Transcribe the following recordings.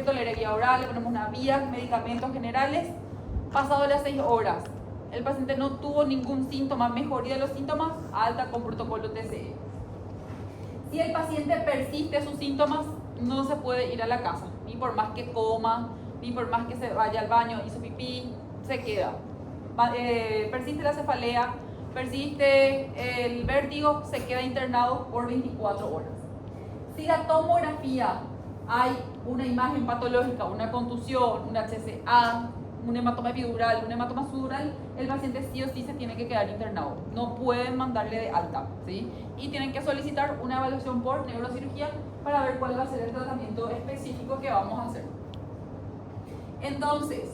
tolera guía oral, le ponemos una vía, medicamentos generales. Pasado las 6 horas, el paciente no tuvo ningún síntoma, mejoría de los síntomas, alta con protocolo TCE. Si el paciente persiste sus síntomas, no se puede ir a la casa, ni por más que coma, ni por más que se vaya al baño, hizo pipí, se queda. Persiste la cefalea, persiste el vértigo, se queda internado por 24 horas. Si la tomografía hay una imagen patológica, una contusión, una HCA, un hematoma epidural, un hematoma subdural, el paciente sí o sí se tiene que quedar internado. No pueden mandarle de alta, ¿sí? Y tienen que solicitar una evaluación por neurocirugía para ver cuál va a ser el tratamiento específico que vamos a hacer. Entonces,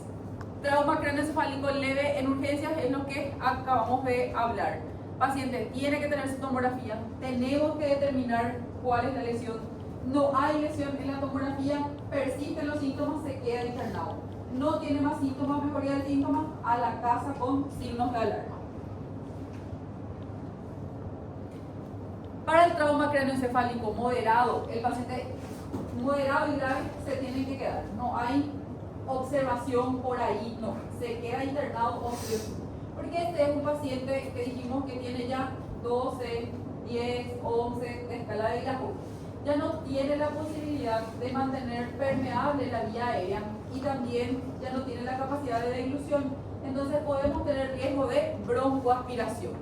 trauma craneoencefálico leve en urgencias es lo que acabamos de hablar. Paciente tiene que tener su tomografía, tenemos que determinar cuál es la lesión. No hay lesión en la tomografía, persisten los síntomas, se queda internado. No tiene más síntomas, mejoría del síntoma, a la casa con signos de alarma. Para el trauma craneoencefálico moderado, el paciente moderado y grave se tiene que quedar. No hay observación por ahí, no. Se queda internado o sí. Porque este es un paciente que dijimos que tiene ya 12, 10, 11 de escala de Glasgow. Ya no tiene la posibilidad de mantener permeable la vía aérea y también ya no tiene la capacidad de deglución. Entonces podemos tener riesgo de broncoaspiración.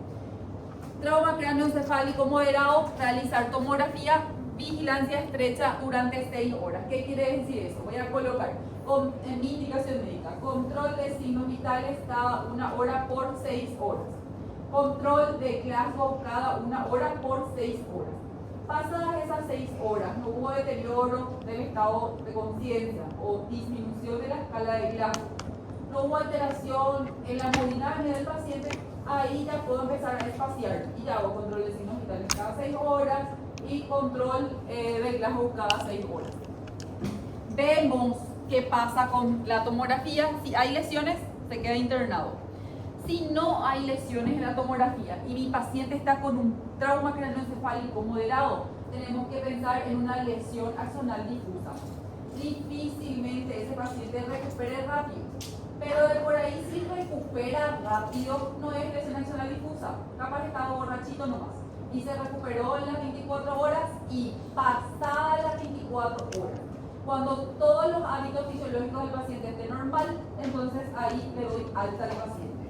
Trauma craneoencefálico moderado, realizar tomografía, vigilancia estrecha durante 6 horas. ¿Qué quiere decir eso? Voy a colocar en mi indicación médica, control de signos vitales cada 1 hora por 6 horas. Control de Glasgow cada 1 hora por 6 horas. Pasadas esas 6 horas, no hubo deterioro del estado de conciencia o disminución de la escala de Glasgow, no hubo alteración en la hemodinámica del paciente, ahí ya puedo empezar a espaciar y ya hago control de signos vitales cada 6 horas y control de Glasgow cada 6 horas. Vemos qué pasa con la tomografía. Si hay lesiones, se queda internado. Si no hay lesiones en la tomografía y mi paciente está con un trauma craneoencefálico moderado, tenemos que pensar en una lesión axonal difusa. Difícilmente ese paciente recupere rápido, pero de por ahí si recupera rápido no es lesión axonal difusa, capaz estaba borrachito nomás y se recuperó en las 24 horas y pasadas las 24 horas. Cuando todos los hábitos fisiológicos del paciente estén normal, entonces ahí le doy alta al paciente.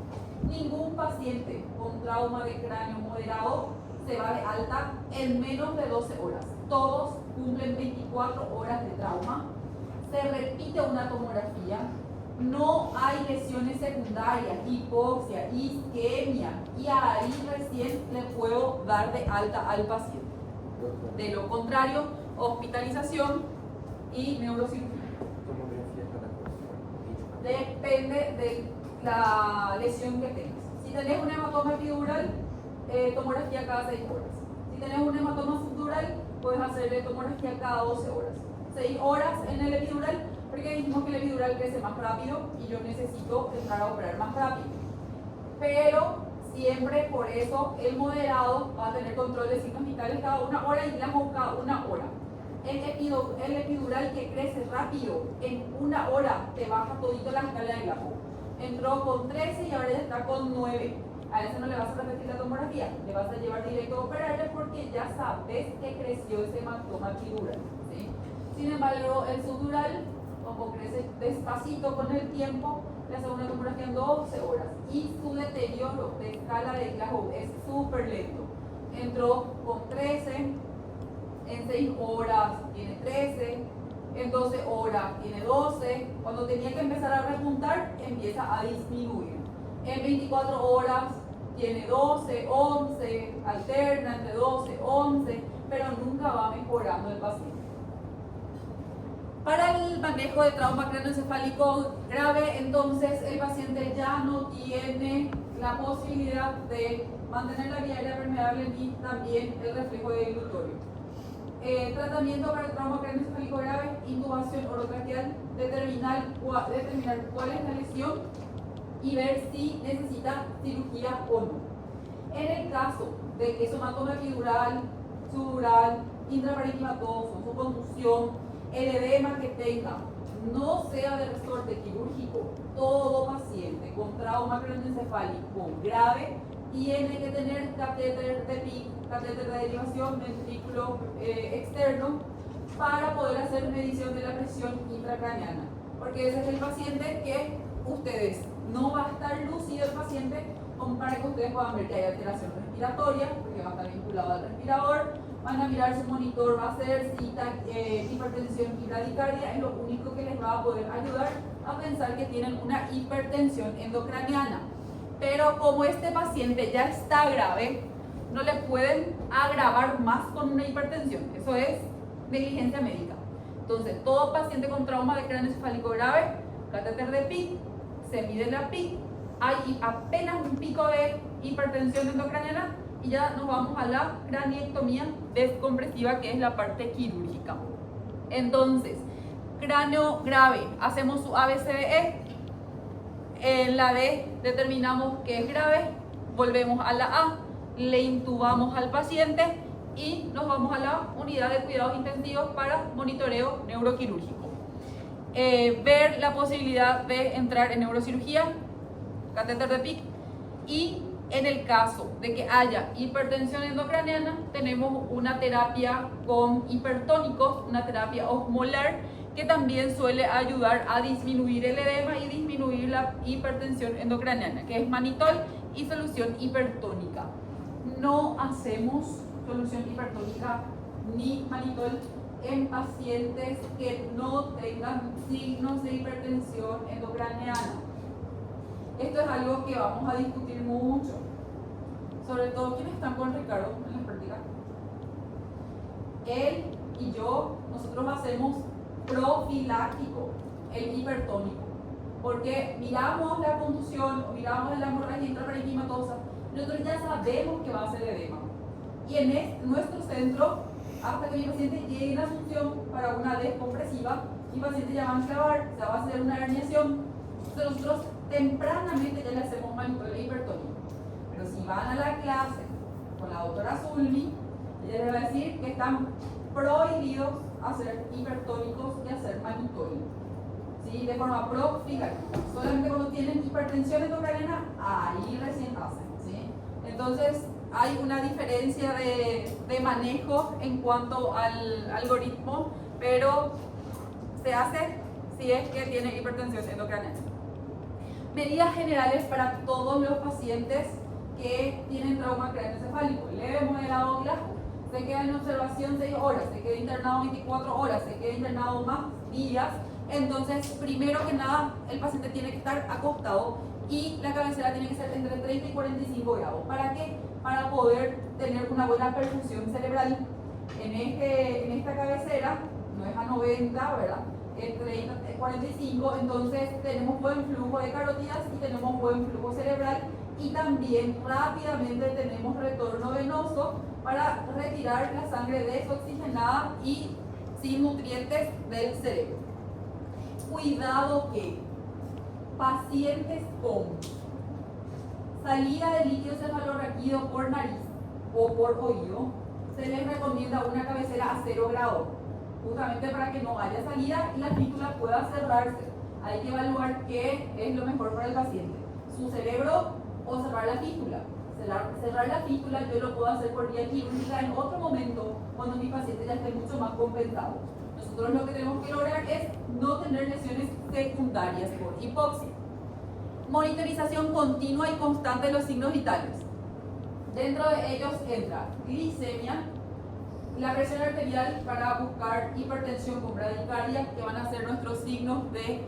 Ningún paciente con trauma de cráneo moderado se va de alta en menos de 12 horas. Todos cumplen 24 horas de trauma. Se repite una tomografía. No hay lesiones secundarias, hipoxia, isquemia. Y ahí recién le puedo dar de alta al paciente. De lo contrario, hospitalización y neurocirugía. Depende de la lesión que tengas. Si tenés un hematoma epidural, tomografía cada 6 horas. Si tenés un hematoma subdural, puedes hacerle tomografía cada 12 horas. 6 horas en el epidural, porque dijimos que el epidural crece más rápido y yo necesito entrar a operar más rápido. Pero siempre por eso el moderado va a tener control de signos vitales cada 1 hora y Glasgow cada 1 hora. El epidural que crece rápido, en 1 hora te baja todito la escala de Glasgow. Entró con 13 y ahora ya está con 9. A ese no le vas a repetir la tomografía, le vas a llevar directo a operarle porque ya sabes que creció ese hematoma epidural, ¿sí? Sin embargo, el subdural, como crece despacito con el tiempo, le hace una tomografía en 12 horas y su deterioro de escala de Glasgow es súper lento. Entró con 13, en 6 horas tiene 13, en 12 horas tiene 12, cuando tenía que empezar a repuntar empieza a disminuir. En 24 horas tiene 12, 11, alterna entre 12, 11, pero nunca va mejorando el paciente. Para el manejo de trauma craneoencefálico grave, entonces el paciente ya no tiene la posibilidad de mantener la vía aérea permeable ni también el reflejo deglutorio. Tratamiento para el trauma craneoencefálico grave, intubación orotraqueal, determinar cuál es la lesión y ver si necesita cirugía o no. En el caso de que es hematoma epidural, subdural, intraparenquimatoso, su contusión, el edema que tenga no sea de resorte quirúrgico, todo paciente con trauma craneoencefálico grave tiene que tener catéter de PIC, catéter de derivación, ventrículo externo, para poder hacer medición de la presión intracraneana. Porque ese es el paciente que ustedes, no va a estar lúcido el paciente como para que ustedes puedan ver que hay alteración respiratoria, porque va a estar vinculado al respirador, van a mirar su monitor, va a ser hipertensión y bradicardia, es lo único que les va a poder ayudar a pensar que tienen una hipertensión endocraniana. Pero como este paciente ya está grave, no le pueden agravar más con una hipertensión, eso es negligencia médica. Entonces, todo paciente con trauma de cráneo encefálico grave, catéter de PIC, se mide la PIC, hay apenas un pico de hipertensión endocraniana y ya nos vamos a la craniectomía descompresiva, que es la parte quirúrgica. Entonces, cráneo grave, hacemos su ABCDE, en la D determinamos que es grave, volvemos a la A, le intubamos al paciente y nos vamos a la unidad de cuidados intensivos para monitoreo neuroquirúrgico. Ver la posibilidad de entrar en neurocirugía, catéter de PIC, y en el caso de que haya hipertensión endocraniana, tenemos una terapia con hipertónicos, una terapia osmolar, que también suele ayudar a disminuir el edema y disminuir la hipertensión endocraniana, que es manitol y solución hipertónica. No hacemos solución hipertónica ni manitol en pacientes que no tengan signos de hipertensión endocraniana. Esto es algo que vamos a discutir mucho, sobre todo quienes están con Ricardo en las prácticas. Él y yo, nosotros hacemos profiláctico el hipertónico, porque miramos la contusión o miramos la hemorragia intraparenquimatosa, nosotros ya sabemos que va a ser edema. Y en nuestro centro, hasta que mi paciente llegue en Asunción para una descompresiva, mi paciente ya va a enclavar, se va a hacer una herniación. Entonces nosotros tempranamente ya le hacemos manitol de hipertónico. Pero si van a la clase con la doctora Zulmi, ella les va a decir que están prohibidos hacer hipertónicos y hacer manitol, ¿sí? De forma profiláctica. Solamente cuando tienen hipertensión endocraniana, ahí recién hacen, ¿sí? Entonces hay una diferencia de manejo en cuanto al algoritmo, pero se hace si es que tiene hipertensión endocraniana. Medidas generales para todos los pacientes que tienen trauma craneoencefálico, leve, moderado o grave. Se queda en observación 6 horas, se queda internado 24 horas, se queda internado más días. Entonces, primero que nada, el paciente tiene que estar acostado y la cabecera tiene que ser entre 30 y 45 grados. ¿Para qué? Para poder tener una buena perfusión cerebral. En esta cabecera, no es a 90, ¿verdad? Es 30, 45, entonces tenemos buen flujo de carótidas y tenemos buen flujo cerebral, y también rápidamente tenemos retorno venoso para retirar la sangre desoxigenada y sin nutrientes del cerebro. Cuidado que pacientes con salida de líquido cefalorraquídeo por nariz o por oído, se les recomienda una cabecera a 0 grados, justamente para que no haya salida y la fístula pueda cerrarse. Hay que evaluar qué es lo mejor para el paciente, su cerebro o cerrar la fístula. Cerrar la fístula yo lo puedo hacer por vía quirúrgica en otro momento, cuando mi paciente ya esté mucho más compensado. Nosotros lo que tenemos que lograr es no tener lesiones secundarias por hipoxia. Monitorización continua y constante de los signos vitales. Dentro de ellos entra glicemia, la presión arterial para buscar hipertensión con bradicardia, que van a ser nuestros signos de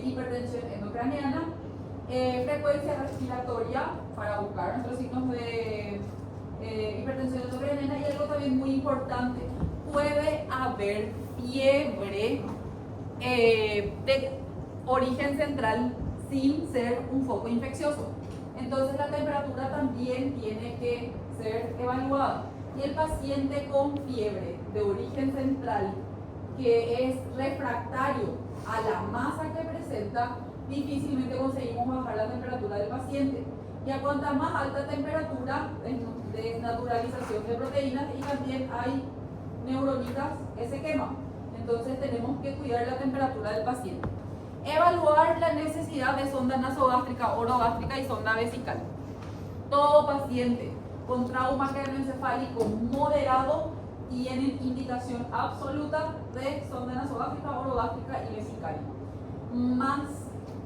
hipertensión endocraniana, frecuencia respiratoria para buscar nuestros signos de hipertensión endocraniana, y algo también muy importante, puede haber fiebre de origen central sin ser un foco infeccioso. Entonces la temperatura también tiene que ser evaluada. Y el paciente con fiebre de origen central que es refractario a la masa que presenta, difícilmente conseguimos bajar la temperatura del paciente. Y a cuanta más alta temperatura, desnaturalización de proteínas, y también hay neuronitas que se queman. Entonces tenemos que cuidar la temperatura del paciente. Evaluar la necesidad de sonda nasogástrica, orogástrica y sonda vesical. Todo paciente con trauma craneoencefálico moderado tienen indicación absoluta de sonda nasogástrica, orogástrica y vesical. Más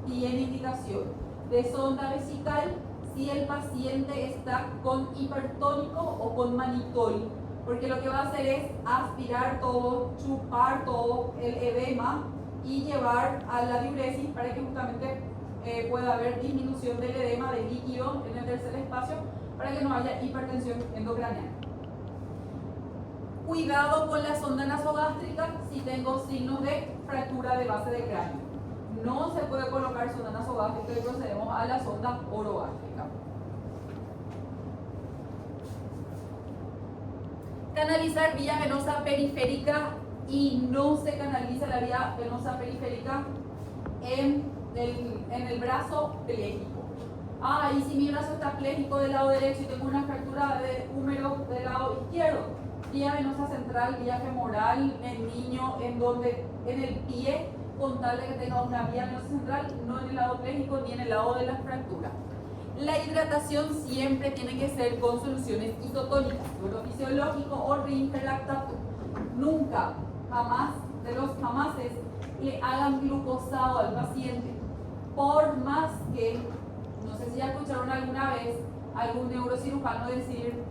tiene indicación de sonda vesical si el paciente está con hipertónico o con manitol, porque lo que va a hacer es aspirar todo, chupar todo el edema y llevar a la diuresis para que justamente pueda haber disminución del edema del líquido en el tercer espacio para que no haya hipertensión endocraneal. Cuidado con la sonda nasogástrica si tengo signos de fractura de base de cráneo. No se puede colocar sonda nasogástrica y procedemos a la sonda orogástrica. Canalizar vía venosa periférica y no se canaliza la vía venosa periférica en el brazo pléjico. Y si mi brazo está pléjico del lado derecho y tengo una fractura de húmero del lado izquierdo, vía venosa central, vía femoral en niño, en el pie, con tal de que tenga una vía venosa central, no en el lado pléjico ni en el lado de la fractura. La hidratación siempre tiene que ser con soluciones isotónicas, suero fisiológico o Ringer lactato. Nunca, jamás, de los jamases, le hagan glucosado al paciente. Por más que, no sé si ya escucharon alguna vez algún neurocirujano decir,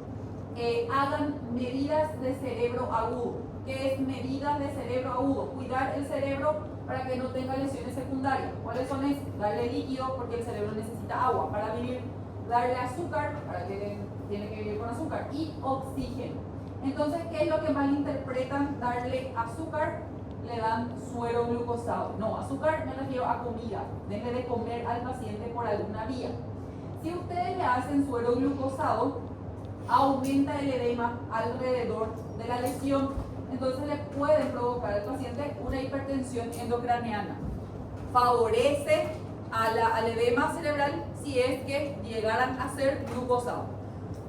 hagan medidas de cerebro agudo. ¿Qué es medidas de cerebro agudo? Cuidar el cerebro para que no tenga lesiones secundarias. ¿Cuáles son esas? Darle líquido porque el cerebro necesita agua para vivir, darle azúcar para que tiene que vivir con azúcar y oxígeno. Entonces, ¿qué es lo que malinterpretan? Darle azúcar, le dan suero glucosado. No, azúcar me refiero a comida. Deje de comer al paciente por alguna vía. Si ustedes le hacen suero glucosado, aumenta el edema alrededor de la lesión. Entonces le pueden provocar al paciente una hipertensión endocraneana. Favorece al edema cerebral si es que llegaran a ser glucosado.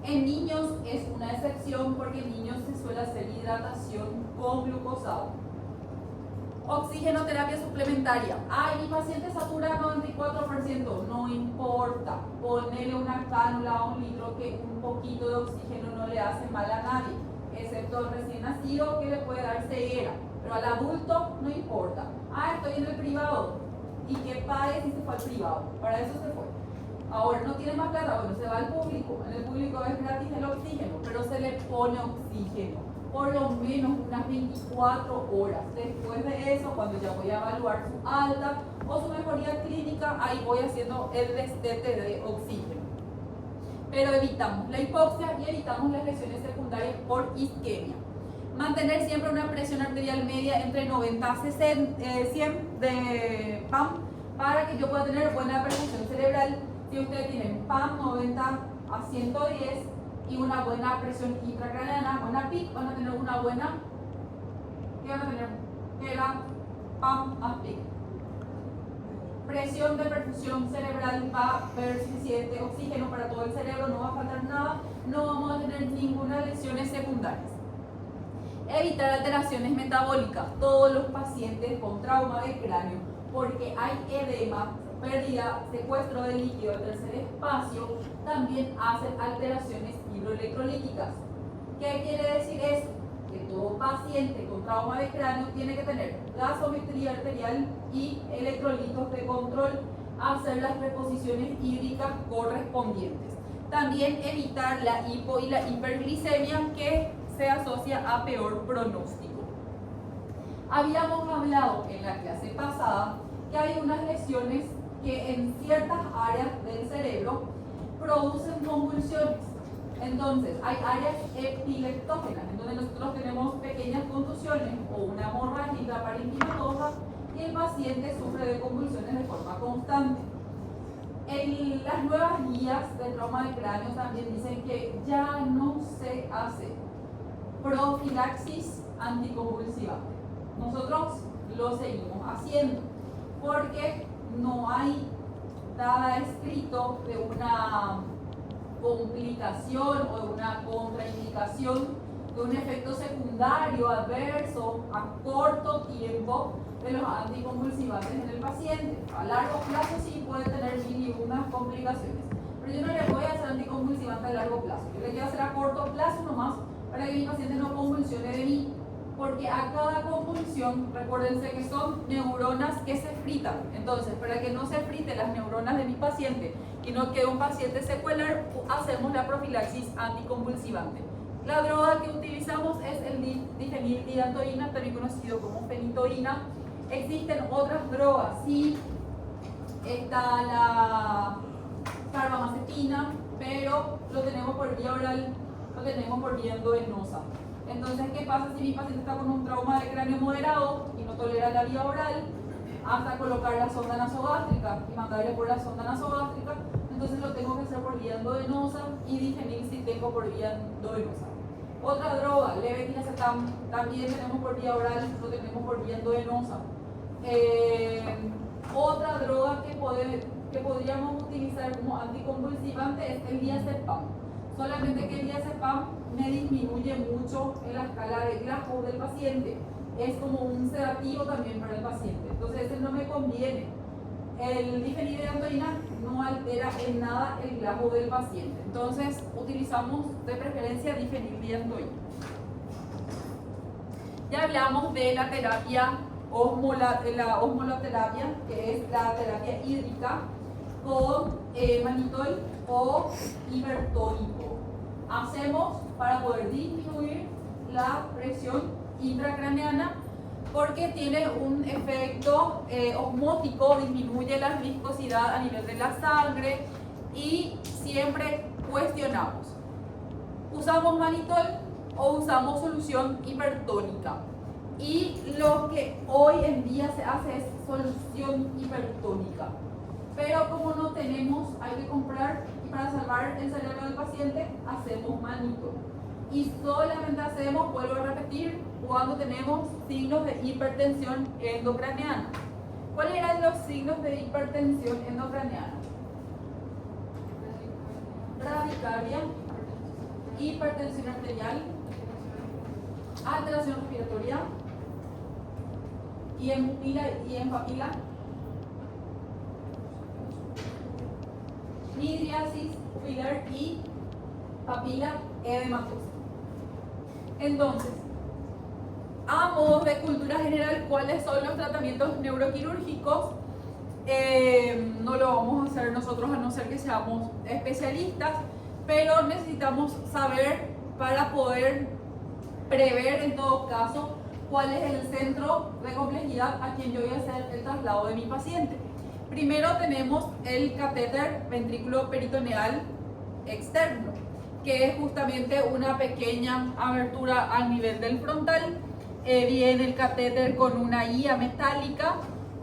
En niños es una excepción porque en niños se suele hacer hidratación con glucosado. Oxigenoterapia suplementaria. Mi paciente satura 94%, no importa. Ponele una cánula a 1 litro que un poquito de oxígeno no le hace mal a nadie, excepto al recién nacido que le puede dar ceguera. Pero al adulto no importa. Estoy en el privado. ¿Y qué pague si se fue al privado? Para eso se fue. Ahora no tiene más plata, bueno, se va al público. En el público es gratis el oxígeno, pero se le pone oxígeno por lo menos unas 24 horas. Después de eso, cuando ya voy a evaluar su alta o su mejoría clínica, ahí voy haciendo el destete de oxígeno. Pero evitamos la hipoxia y evitamos las lesiones secundarias por isquemia. Mantener siempre una presión arterial media entre 90 a 100 de PAM para que yo pueda tener buena perfusión cerebral. Si ustedes tienen PAM 90 a 110 y una buena presión intracraneana, buena PIC, van a tener una buena, ¿qué van a tener? Que la PAM a PIC. Presión de perfusión cerebral va a haber suficiente oxígeno para todo el cerebro, no va a faltar nada, no vamos a tener ninguna lesiones secundarias. Evitar alteraciones metabólicas, todos los pacientes con trauma de cráneo, porque hay edema, pérdida, secuestro de líquido del tercer espacio, también hacen alteraciones hidroelectrolíticas. ¿Qué quiere decir eso? Que todo paciente con trauma de cráneo tiene que tener gasometría arterial y electrolitos de control, hacer las reposiciones hídricas correspondientes. También evitar la hipo y la hiperglicemia que se asocia a peor pronóstico. Habíamos hablado en la clase pasada que hay unas lesiones que en ciertas áreas del cerebro producen convulsiones. Entonces, hay áreas epileptógenas, en donde nosotros tenemos pequeñas contusiones o una hemorragia intraparenquimatosa y el paciente sufre de convulsiones de forma constante. Las nuevas guías de trauma de cráneo también dicen que ya no se hace profilaxis anticonvulsiva. Nosotros lo seguimos haciendo porque no hay nada escrito de una complicación o de una contraindicación de un efecto secundario adverso a corto tiempo de los anticonvulsivantes en el paciente. A largo plazo sí puede tener mil y unas complicaciones, pero yo no le voy a hacer anticonvulsivante a largo plazo. Yo le quiero hacer a corto plazo nomás para que mi paciente no convulsione de mí. Porque a cada convulsión, recuérdense que son neuronas que se fritan. Entonces, para que no se friten las neuronas de mi paciente y no quede un paciente secuelar, hacemos la profilaxis anticonvulsivante. La droga que utilizamos es el difenildiantoína, también conocido como fenitoína. Existen otras drogas, sí, está la carbamazepina, pero lo tenemos por vía oral, lo tenemos por vía endovenosa. Entonces, ¿qué pasa si mi paciente está con un trauma de cráneo moderado y no tolera la vía oral? Hasta colocar la sonda nasogástrica y mandarle por la sonda nasogástrica, entonces lo tengo que hacer por vía endovenosa y difenil si tengo por vía endovenosa. Otra droga, levetiracetam, también tenemos por vía oral, lo tenemos por vía endovenosa. Otra droga que podríamos utilizar como anticonvulsivante es el diazepam. Solamente que el diazepam me disminuye mucho en la escala de Glasgow del paciente. Es como un sedativo también para el paciente. Entonces ese no me conviene. El difenildiantoína no altera en nada el Glasgow del paciente. Entonces utilizamos de preferencia difenildiantoína. Ya hablamos de la terapia la osmolaterapia, que es la terapia hídrica con manitol o hipertónico. Hacemos para poder disminuir la presión intracraneana porque tiene un efecto osmótico, disminuye la viscosidad a nivel de la sangre y siempre cuestionamos. ¿Usamos manitol o usamos solución hipertónica? Y lo que hoy en día se hace es solución hipertónica. Pero como no tenemos, hay que comprar y para salvar el cerebro del paciente hacemos manitol. Y solamente hacemos, vuelvo a repetir, cuando tenemos signos de hipertensión endocraneana. ¿Cuáles eran los signos de hipertensión endocraneana? Bradicardia, hipertensión arterial, alteración respiratoria y en pupila y en papila, midriasis pupilar y papila edematosa. Entonces, a modo de cultura general, ¿cuáles son los tratamientos neuroquirúrgicos? No lo vamos a hacer nosotros a no ser que seamos especialistas, pero necesitamos saber para poder prever en todo caso cuál es el centro de complejidad a quien yo voy a hacer el traslado de mi paciente. Primero tenemos el catéter ventrículo peritoneal externo, que es justamente una pequeña abertura al nivel del frontal. Viene el catéter con una guía metálica,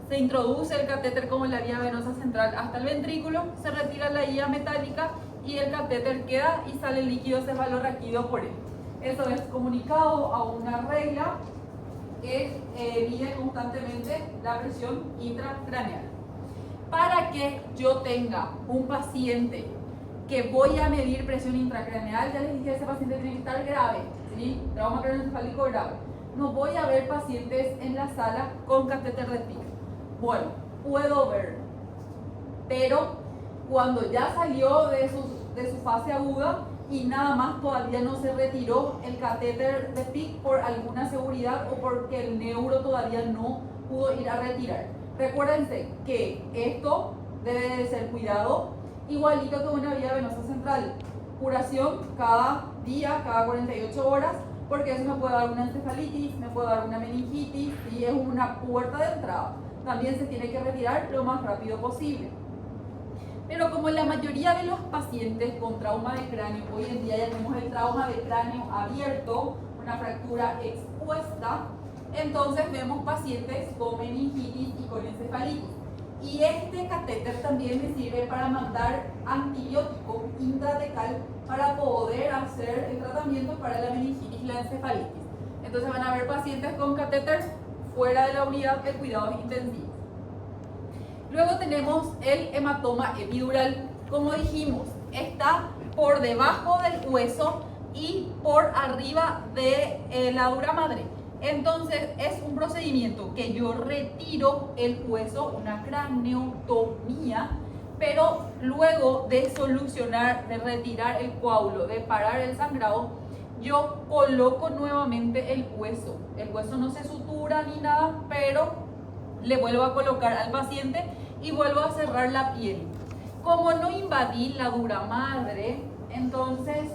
se introduce el catéter como la vía venosa central hasta el ventrículo, se retira la guía metálica y el catéter queda y sale líquido cefalorraquídeo por él. Eso es comunicado a una regla que mide constantemente la presión intracraneal. Para que yo tenga un paciente que voy a medir presión intracraneal, ya les dije, ese paciente tiene que estar grave, ¿sí? Trauma craneoencefálico grave. No voy a ver pacientes en la sala con catéter de PIC. Bueno, puedo ver, pero cuando ya salió de su fase aguda y nada más todavía no se retiró el catéter de PIC por alguna seguridad o porque el neuro todavía no pudo ir a retirar. Recuérdense que esto debe de ser cuidado igualito que una vía venosa central. Curación cada día, cada 48 horas, porque eso me puede dar una encefalitis, me puede dar una meningitis y es una puerta de entrada. También se tiene que retirar lo más rápido posible. Pero como la mayoría de los pacientes con trauma de cráneo, hoy en día ya tenemos el trauma de cráneo abierto, una fractura expuesta, entonces vemos pacientes con meningitis y con encefalitis. Y este catéter también me sirve para mandar antibiótico intratecal para poder hacer el tratamiento para la meningitis y la encefalitis. Entonces van a haber pacientes con catéter fuera de la unidad de cuidados intensivos. Luego tenemos el hematoma epidural. Como dijimos, está por debajo del hueso, y por arriba de la dura madre. Entonces es un procedimiento que yo retiro el hueso, una craneotomía, pero luego de solucionar, de retirar el coágulo, de parar el sangrado, yo coloco nuevamente el hueso. El hueso no se sutura ni nada, pero le vuelvo a colocar al paciente y vuelvo a cerrar la piel. Como no invadí la dura madre, entonces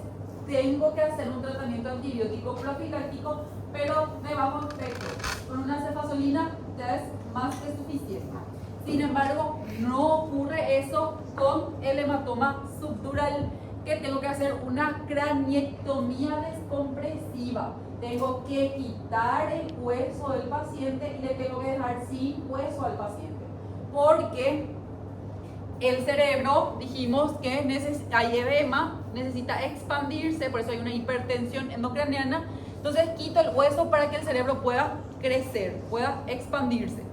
tengo que hacer un tratamiento antibiótico profiláctico, pero de bajo efecto. Con una cefazolina ya es más que suficiente. Sin embargo, no ocurre eso con el hematoma subdural, que tengo que hacer una craniectomía descompresiva. Tengo que quitar el hueso del paciente y le tengo que dejar sin hueso al paciente. Porque el cerebro, dijimos que hay edema, necesita expandirse, por eso hay una hipertensión endocraniana. Entonces quito el hueso para que el cerebro pueda crecer, pueda expandirse.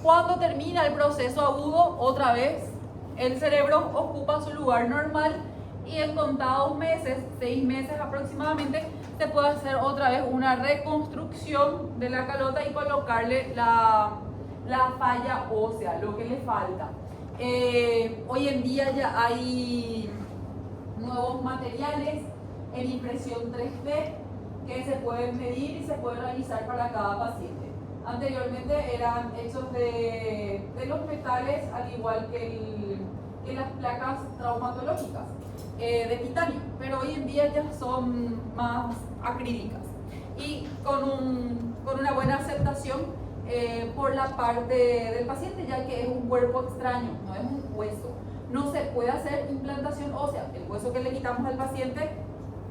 Cuando termina el proceso agudo, otra vez el cerebro ocupa su lugar normal y en contados meses, 6 meses aproximadamente, se puede hacer otra vez una reconstrucción de la calota y colocarle la falla ósea, lo que le falta. Hoy en día ya hay nuevos materiales en impresión 3D que se pueden medir y se pueden realizar para cada paciente. Anteriormente eran hechos de los metales, al igual que las placas traumatológicas de titanio, pero hoy en día ya son más acrílicas y con una buena aceptación por la parte del paciente, ya que es un cuerpo extraño, no es un hueso. No se puede hacer implantación ósea. El hueso que le quitamos al paciente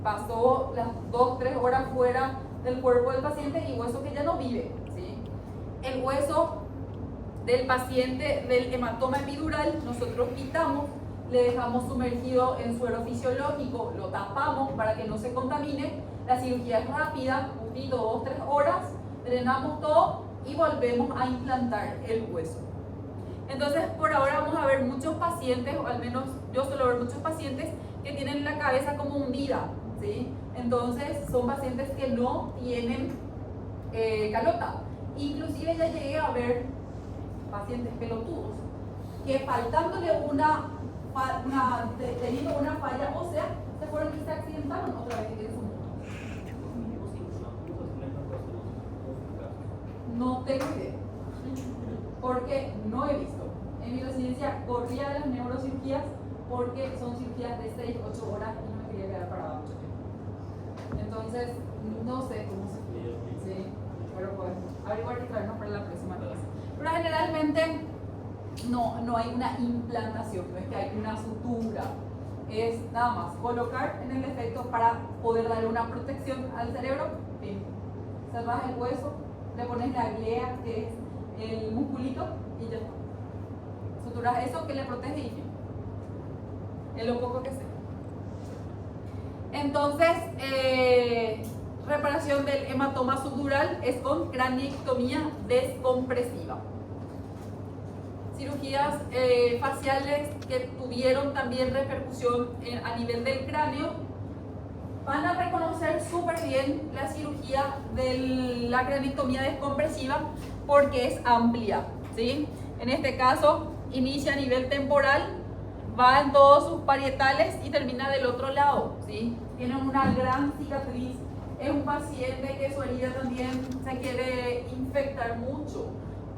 pasó las 2-3 horas fuera del cuerpo del paciente y hueso que ya no vive, ¿sí? El hueso del paciente del hematoma epidural nosotros quitamos, le dejamos sumergido en suero fisiológico, lo tapamos para que no se contamine. La cirugía es rápida, un poquito, 2-3 horas, drenamos todo y volvemos a implantar el hueso. Entonces, por ahora vamos a ver muchos pacientes, o al menos yo suelo ver muchos pacientes que tienen la cabeza como hundida, ¿sí? Entonces, son pacientes que no tienen calota. Inclusive ya llegué a ver pacientes pelotudos que faltándole teniendo una falla ósea, se fueron y se accidentaron otra vez en su mundo. No tengo idea, porque no he visto. En mi residencia corría de las neurocirugías porque son cirugías de 6-8 horas y no me quería quedar parada mucho tiempo. Entonces, no sé cómo se puede. Sí, pero pues averiguar y traernos para la próxima clase. Pero generalmente no hay una implantación, no es que hay una sutura. Es nada más colocar en el defecto para poder darle una protección al cerebro. Bien. Cerras el hueso, le pones la glea, que es el musculito, y ya está. Suturas eso que le protege y fin. Es lo poco que sé. Entonces, reparación del hematoma subdural es con craniectomía descompresiva. Cirugías faciales que tuvieron también repercusión a nivel del cráneo, van a reconocer súper bien la cirugía de la craniectomía descompresiva porque es amplia, ¿sí? En este caso, inicia a nivel temporal, va en todos sus parietales y termina del otro lado, ¿sí? Tiene una gran cicatriz. Es un paciente que su herida también se quiere infectar mucho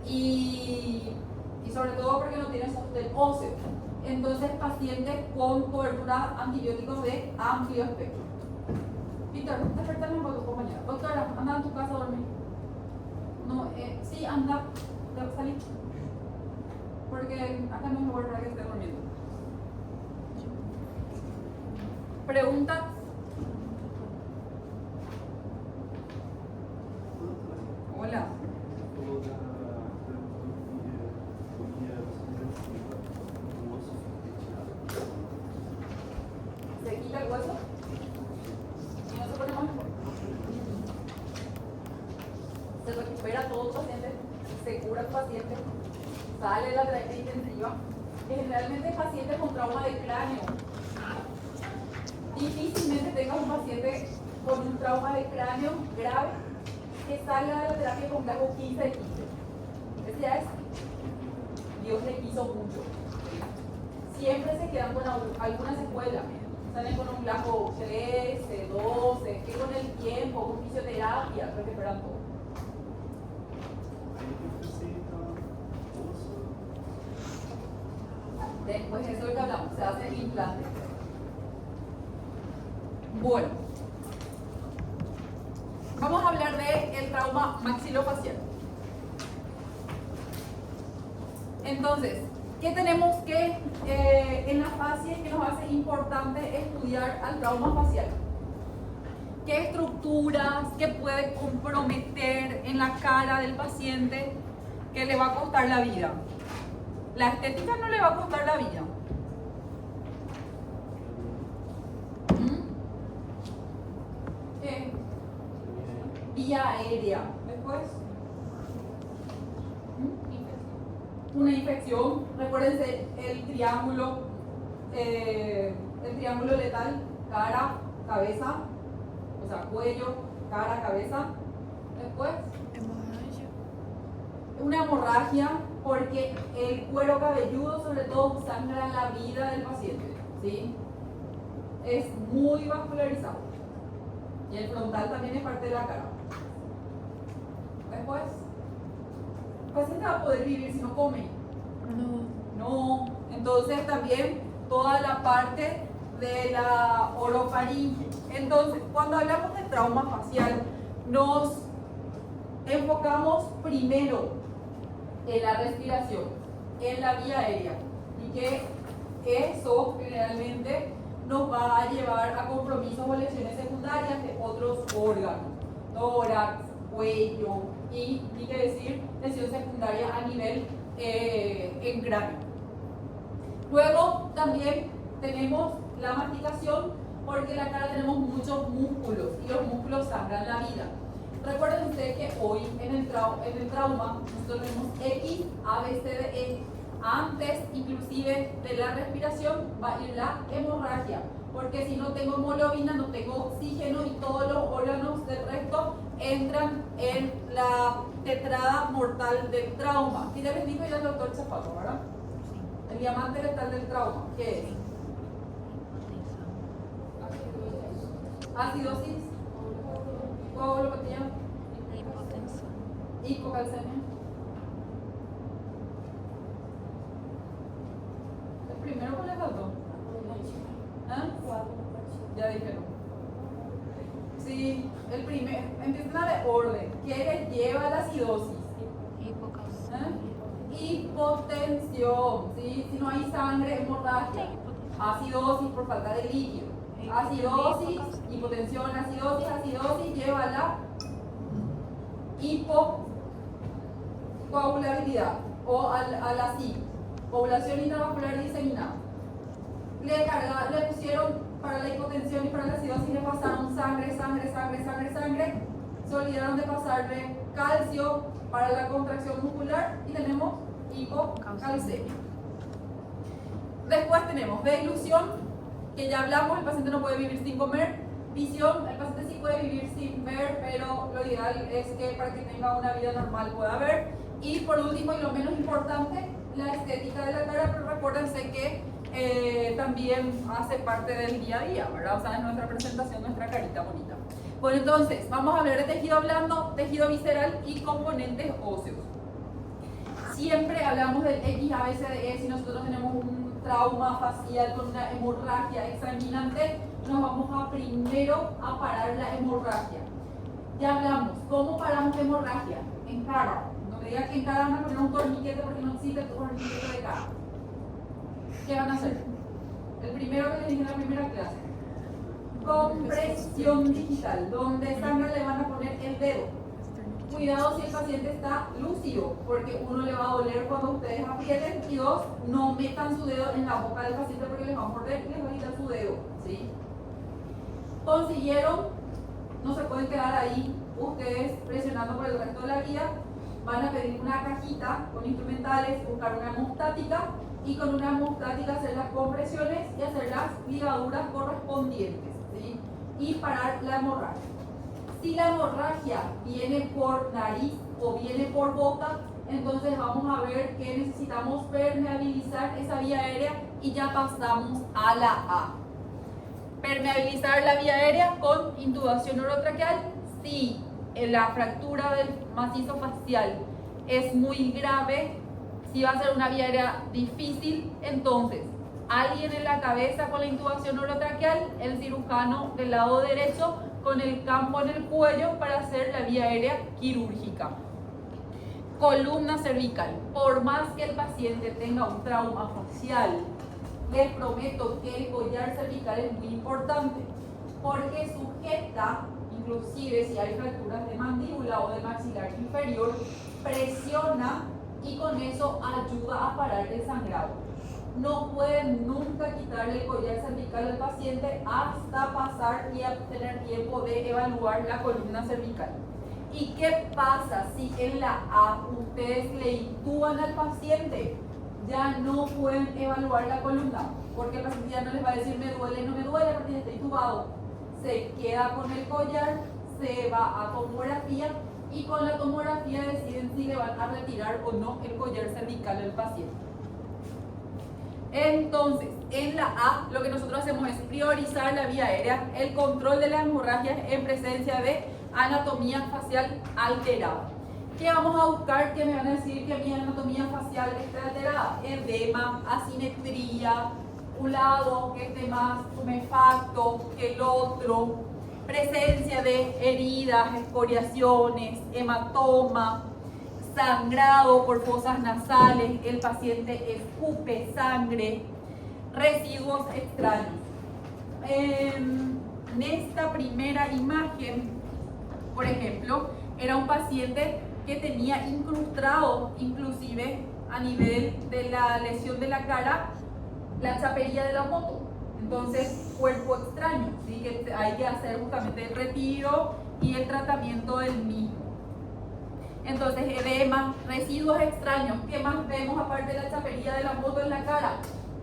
y sobre todo porque no tiene sostén óseo. Entonces, pacientes con cobertura antibióticos de amplio espectro. Víctor, despertame un poco, compañera. Doctora, anda a tu casa a dormir. No, sí, anda, salí. Porque acá no es lugar para que esté durmiendo. ¿Preguntas? Hola. ¿Se quita el hueso? ¿Y no se pone más mejor? Se recupera todo el paciente, se cura el paciente, sale la terapia intensiva. Generalmente pacientes con trauma de cráneo. Difícilmente tengas un paciente con un trauma de cráneo grave que salga de la terapia con CASCO 15 de 15. Ese ya es, Dios le quiso mucho. Siempre se quedan con alguna secuela. Salen con un CASCO 13, 12, que con el tiempo, con fisioterapia, recuperan todo. Después eso es lo que hablamos, se hace el implante. Bueno, vamos a hablar del trauma maxilofacial. Entonces, ¿qué tenemos que en la fascia que nos hace importante estudiar al trauma facial? ¿Qué estructuras que puede comprometer en la cara del paciente que le va a costar la vida? La estética no le va a costar la vida. Vía aérea. Después, una infección. Recuérdense el triángulo letal: cara, cabeza, o sea, cuello, cara, cabeza. Después, una hemorragia, porque el cuero cabelludo sobre todo sangra la vida del paciente, ¿sí? Es muy vascularizado. Y el frontal también es parte de la cara. Después, ¿el paciente va a poder vivir si no come? No. Entonces también toda la parte de la orofaringe. Entonces, cuando hablamos de trauma facial, nos enfocamos primero en la respiración, en la vía aérea, y que eso generalmente nos va a llevar a compromisos o lesiones secundarias de otros órganos, tórax, cuello y ni que decir lesión secundaria a nivel en cráneo. Luego también tenemos la masticación, porque en la cara tenemos muchos músculos y los músculos sangran la vida. Recuerden ustedes que hoy en el trauma nosotros tenemos X, A, B, C, D, E. Antes inclusive de la respiración va a ir la hemorragia, porque si no tengo hemoglobina, no tengo oxígeno y todos los órganos del resto entran en la tetrada mortal del trauma. Y ya les dijo ya el doctor Chapato, ¿verdad? El diamante letal del trauma, ¿qué es? Acidosis, coagulopatía, hipocalcemia. ¿El primero cuál le faltó? ¿Ah? Ya dijeron. Sí, el primero, empiezan de orden. ¿Qué le lleva a la acidosis? Hipotensión, ¿sí? Si no hay sangre, hemorragia. Acidosis por falta de líquido. Acidosis, hipotensión, acidosis lleva a la hipocoagulabilidad o a la SIC, ovulación intravascular diseminada. Le pusieron para la hipotensión y para la acidosis, le pasaron sangre. Se olvidaron de pasarle calcio para la contracción muscular y tenemos hipocalcemia. Después tenemos deglución, que ya hablamos, el paciente no puede vivir sin comer. Visión, el paciente sí puede vivir sin ver, pero lo ideal es que para que tenga una vida normal pueda ver. Y por último, y lo menos importante, la estética de la cara, pero recuérdense que también hace parte del día a día, ¿verdad? O sea, es nuestra presentación, nuestra carita bonita. Bueno, entonces, vamos a hablar de tejido blando, tejido visceral y componentes óseos. Siempre hablamos del X, A, B, C, D, E. Si nosotros tenemos un trauma facial con una hemorragia exsanguinante, nos vamos a primero a parar la hemorragia. Ya hablamos, ¿cómo paramos la hemorragia? En cara. No me digas que en cara van a poner un torniquete porque no existe el torniquete de cara. ¿Qué van a hacer? El primero que les dije en la primera clase. Compresión digital, donde sangre le van a poner el dedo. Cuidado si el paciente está lúcido, porque uno le va a doler cuando ustedes aprieten, y dos, no metan su dedo en la boca del paciente porque les va a morder y les va a quitar su dedo, ¿sí? Consiguieron, no se pueden quedar ahí ustedes presionando por el resto de la vía, van a pedir una cajita con instrumentales, buscar una hemostática y con una hemostática hacer las compresiones y hacer las ligaduras correspondientes, ¿sí? y parar la hemorragia. Si la hemorragia viene por nariz o viene por boca, entonces vamos a ver que necesitamos permeabilizar esa vía aérea y ya pasamos a la A. Permeabilizar la vía aérea con intubación orotraqueal. Si la fractura del macizo facial es muy grave, si va a ser una vía aérea difícil, entonces alguien en la cabeza con la intubación orotraqueal, el cirujano del lado derecho con el campo en el cuello para hacer la vía aérea quirúrgica. Columna cervical. Por más que el paciente tenga un trauma facial, les prometo que el collar cervical es muy importante porque sujeta, inclusive si hay fracturas de mandíbula o de maxilar inferior, presiona y con eso ayuda a parar el sangrado. No pueden nunca quitarle el collar cervical al paciente hasta pasar y tener tiempo de evaluar la columna cervical. ¿Y qué pasa si en la A ustedes le intuban al paciente? Ya no pueden evaluar la columna, porque el paciente ya no les va a decir me duele, no me duele, porque está intubado. Se queda con el collar, se va a tomografía y con la tomografía deciden si le van a retirar o no el collar cervical al paciente. Entonces, en la A lo que nosotros hacemos es priorizar la vía aérea, el control de las hemorragias en presencia de anatomía facial alterada. ¿Qué vamos a buscar? Que me van a decir que mi anatomía facial está alterada. Edema, asimetría, un lado que esté más tumefacto que el otro, presencia de heridas, escoriaciones, hematoma, sangrado por fosas nasales, el paciente escupe sangre, residuos extraños. En esta primera imagen, por ejemplo, era un paciente que tenía incrustado, inclusive a nivel de la lesión de la cara, la chaperilla de la moto. Entonces, cuerpo extraño, ¿sí? Que hay que hacer justamente el retiro y el tratamiento del mismo. Entonces, edema, residuos extraños. ¿Qué más vemos aparte de la chaperilla de la moto en la cara?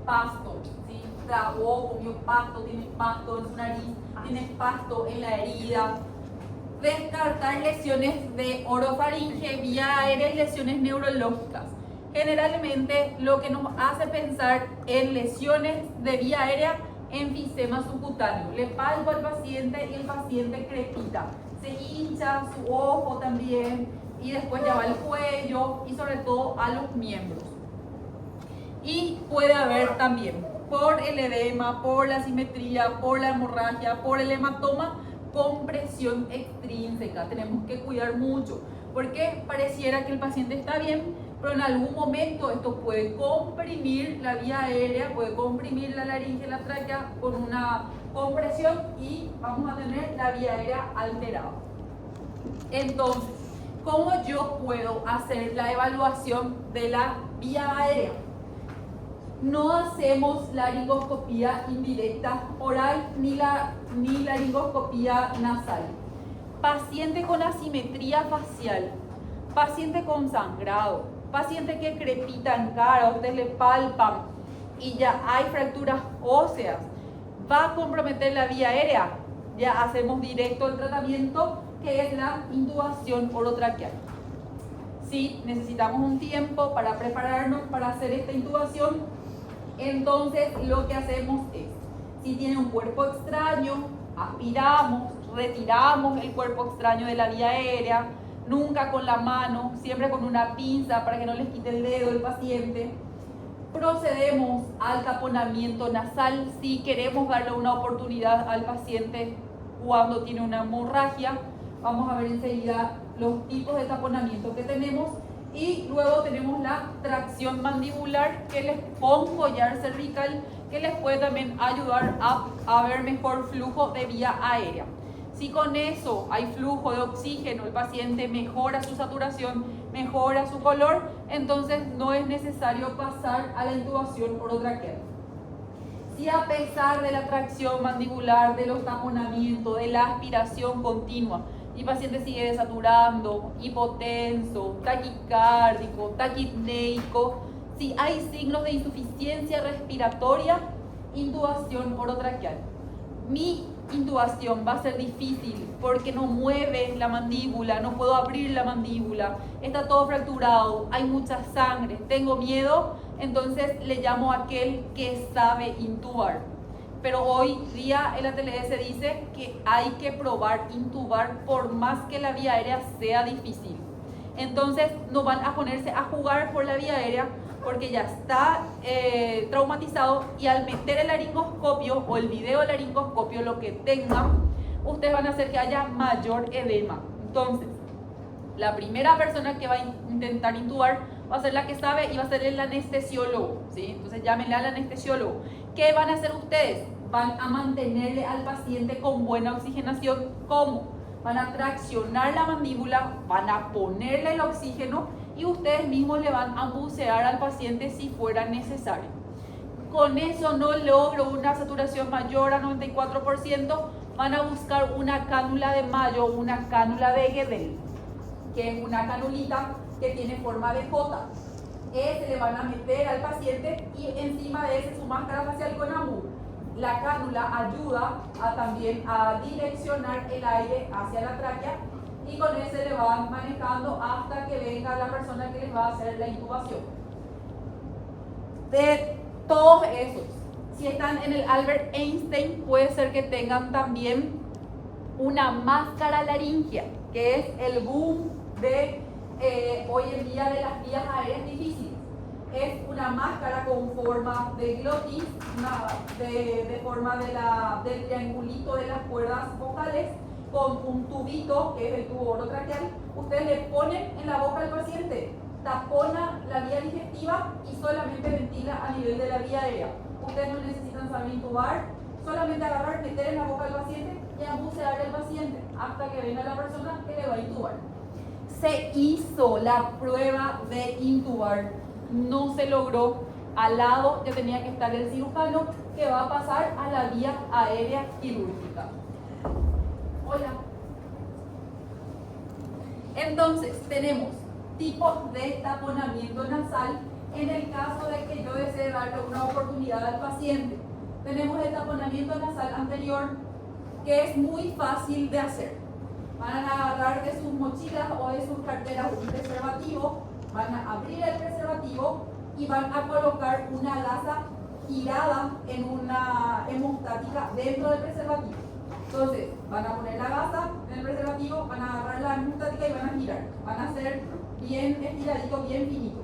Pasto, ¿sí? Tragó, comió pasto, tiene pasto en su nariz, tiene pasto en la herida. Descartar lesiones de orofaringe, vía aérea y lesiones neurológicas. Generalmente lo que nos hace pensar en lesiones de vía aérea, enfisema subcutáneo. Le palpo al paciente y el paciente crepita. Se hincha su ojo también y después ya va al cuello y sobre todo a los miembros. Y puede haber también por el edema, por la asimetría, por la hemorragia, por el hematoma, compresión extrínseca. Tenemos que cuidar mucho porque pareciera que el paciente está bien, pero en algún momento esto puede comprimir la vía aérea, puede comprimir la laringe, la tráquea con una compresión y vamos a tener la vía aérea alterada. Entonces, ¿cómo yo puedo hacer la evaluación de la vía aérea? No hacemos laringoscopía indirecta oral ni laringoscopía nasal. Paciente con asimetría facial, paciente con sangrado, paciente que crepita en cara, ustedes le palpan y ya hay fracturas óseas, va a comprometer la vía aérea. Ya hacemos directo el tratamiento que es la intubación orotraqueal. Si necesitamos un tiempo para prepararnos para hacer esta intubación, entonces lo que hacemos es, si tiene un cuerpo extraño, aspiramos, retiramos el cuerpo extraño de la vía aérea, nunca con la mano, siempre con una pinza para que no les quite el dedo el paciente. Procedemos al taponamiento nasal si queremos darle una oportunidad al paciente cuando tiene una hemorragia. Vamos a ver enseguida los tipos de taponamiento que tenemos. Y luego tenemos la tracción mandibular que les con collar cervical que les puede también ayudar a ver mejor flujo de vía aérea. Si con eso hay flujo de oxígeno, el paciente mejora su saturación, mejora su color, entonces no es necesario pasar a la intubación orotraqueal. Si a pesar de la tracción mandibular, de los taponamientos, de la aspiración continua, y el paciente sigue desaturando, hipotenso, taquicárdico, taquipneico, si hay signos de insuficiencia respiratoria, intubación orotraqueal. Mi intubación va a ser difícil porque no mueve la mandíbula, no puedo abrir la mandíbula, está todo fracturado, hay mucha sangre, tengo miedo, entonces le llamo a aquel que sabe intubar. Pero hoy día el ATLS dice que hay que probar intubar por más que la vía aérea sea difícil. Entonces no van a ponerse a jugar por la vía aérea porque ya está traumatizado, y al meter el laringoscopio o el video del laringoscopio, lo que tengan, ustedes van a hacer que haya mayor edema. Entonces, la primera persona que va a intentar intubar va a ser la que sabe y va a ser el anestesiólogo, ¿sí? Entonces llámenle al anestesiólogo. ¿Qué van a hacer ustedes? Van a mantenerle al paciente con buena oxigenación. ¿Cómo? Van a traccionar la mandíbula, van a ponerle el oxígeno y ustedes mismos le van a bucear al paciente si fuera necesario. Con eso no logro una saturación mayor a 94%, van a buscar una cánula de Mayo, una cánula de Guedel, que es una canulita que tiene forma de J. Ese le van a meter al paciente y encima de ese su máscara facial con amur. La cánula ayuda también a direccionar el aire hacia la tráquea y con ese le van manejando hasta que venga la persona que les va a hacer la intubación. De todos esos, si están en el Albert Einstein, puede ser que tengan también una máscara laringea, que es el boom de hoy en día de las vías aéreas difíciles. Es una máscara con forma de glotis, de forma del triangulito de las cuerdas vocales, con un tubito, que es el tubo orotraqueal. Ustedes le ponen en la boca al paciente, tapona la vía digestiva y solamente ventila a nivel de la vía aérea. Ustedes no necesitan saber intubar, solamente agarrar, meter en la boca al paciente y abucear al paciente hasta que venga la persona que le va a intubar. Se hizo la prueba de intubar, no se logró. Al lado ya tenía que estar el cirujano que va a pasar a la vía aérea quirúrgica. Hola. Entonces, tenemos tipos de taponamiento nasal en el caso de que yo desee darle una oportunidad al paciente. Tenemos el taponamiento nasal anterior, que es muy fácil de hacer. Van a agarrar de sus mochilas o de sus carteras un preservativo, van a abrir el preservativo y van a colocar una gasa girada en una hemostática dentro del preservativo. Entonces, van a poner la gasa en el preservativo, van a agarrar la hemostática y van a girar. Van a hacer bien estiradito, bien finito.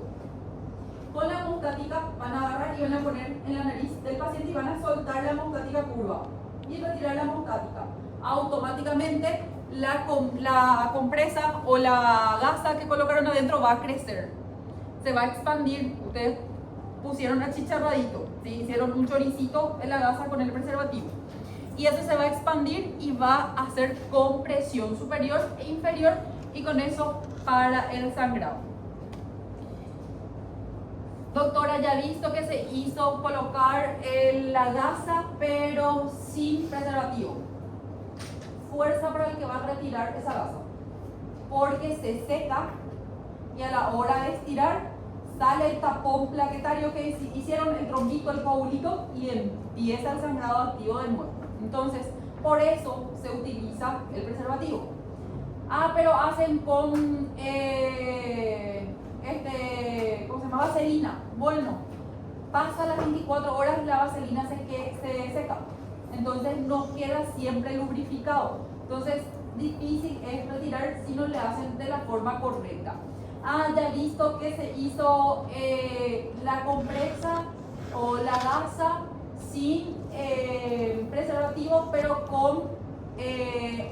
Con la hemostática van a agarrar y van a poner en la nariz del paciente y van a soltar la hemostática curva y retirar la hemostática. Automáticamente la compresa o la gasa que colocaron adentro va a crecer, se va a expandir. Ustedes pusieron achicharradito, ¿sí? Hicieron un choricito en la gasa con el preservativo y eso se va a expandir y va a hacer compresión superior e inferior y con eso para el sangrado. Doctora, ya he visto que se hizo colocar la gasa pero sin preservativo. Fuerza para el que va a retirar esa gasa, porque se seca y a la hora de estirar sale el tapón plaquetario que hicieron, el trombito, el coagulito, y empieza el sangrado activo de nuevo. Entonces, por eso se utiliza el preservativo. Pero hacen con ¿cómo se llama? Vaselina. Bueno, pasa las 24 horas y la vaselina se seca. Entonces no queda siempre lubrificado. Entonces difícil es retirar si no le hacen de la forma correcta. Ya he visto que se hizo la compresa o la gasa sin preservativo, pero con